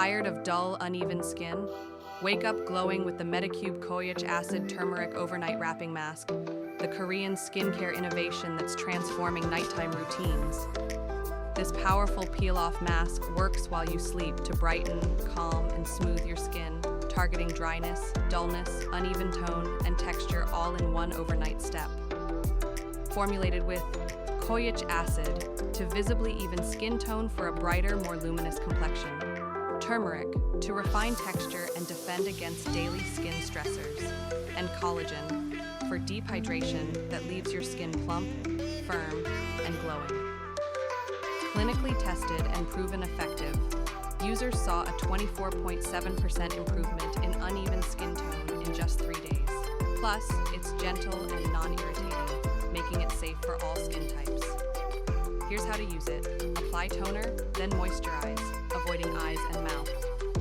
Tired of dull, uneven skin? Wake up glowing with the Medicube Collagen Acid Turmeric Overnight Wrapping Mask, the Korean skincare innovation that's transforming nighttime routines. This powerful peel-off mask works while you sleep to brighten, calm, and smooth your skin, targeting dryness, dullness, uneven tone, and texture all in one overnight step. Formulated with kojic acid to visibly even skin tone for a brighter, more luminous complexion. Turmeric to refine texture and defend against daily skin stressors. And collagen for deep hydration that leaves your skin plump, firm, and glowing. Clinically tested and proven effective, users saw a 24.7% improvement in uneven skin tone in just 3 days. Plus, it's gentle and non-irritating, making it safe for all skin types. Here's how to use it. Apply toner, then moisturize, avoiding eyes and mouth.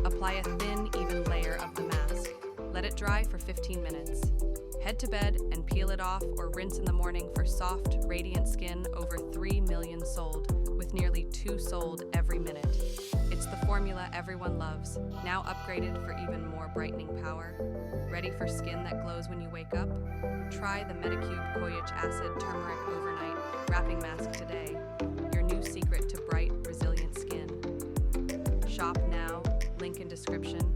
Apply a thin, even layer of the mask. Let it dry for 15 minutes. Head to bed and peel it off or rinse in the morning for soft, radiant skin. Over 3 million sold, with nearly 2 sold every minute. It's the formula everyone loves, now upgraded for even more brightening power. Ready for skin that glows when you wake up? Try the Medicube Collagen Acid Turmeric Overnight Wrapping Mask today. Your new secret to bright, resilient skin. Shop now, link in description.